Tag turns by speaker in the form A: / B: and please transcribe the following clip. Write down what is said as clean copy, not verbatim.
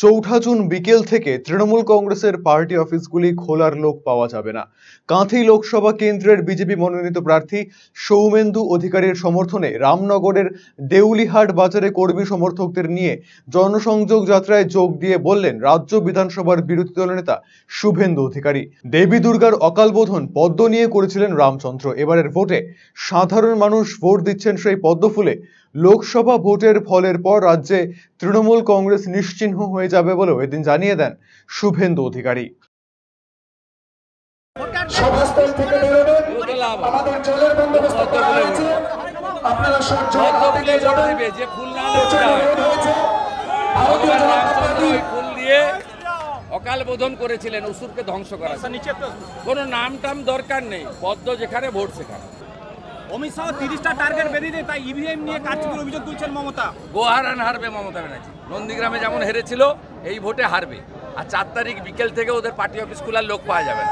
A: চৌঠা জুন বিকেল থেকে তৃণমূল কংগ্রেসের পার্টি অফিসগুলি খোলার লোক পাওয়া যাবে না। কাঁথি লোকসভা কেন্দ্রের বিজেপি মনোনীত প্রার্থী সৌমেন্দু অধিকারীর সমর্থনে রামনগরের দেউলিহাট বাজারে কর্মী সমর্থকদের নিয়ে জনসংযোগ যাত্রায় যোগ দিয়ে বললেন রাজ্য বিধানসভার বিরোধী দলনেতা শুভেন্দু অধিকারী। দেবী দুর্গার অকাল বোধন পদ্ম নিয়ে করেছিলেন রামচন্দ্র। এবারের ভোটে সাধারণ মানুষ ভোট দিচ্ছেন সেই পদ্ম ফুলে। লোকসভা ভোটের ফলের পর রাজ্যে তৃণমূল কংগ্রেস নিশ্চিহ্ন হয়ে যাবে বলেও এদিন জানিয়ে দেন শুভেন্দু অধিকারী।
B: অকাল বোধন করেছিলেন অসুরকে ধ্বংস করার, কোনো নাম টাম দরকার নেই, পদ্ম যেখানে ভোট সেখানে।
C: অমিত শাহ 30টা টার্গেট বেঁধে দেয়, তাই ইভিএম নিয়ে কারচুপির অভিযোগ তুলছেন মমতা।
B: গোহারান হারবে মমতা ব্যানার্জি। নন্দীগ্রামে যেমন হেরেছিল এই ভোটে হারবে। আর 4 তারিখ বিকেল থেকে ওদের পার্টি অফিস খোলার লোক পাওয়া যাবে না।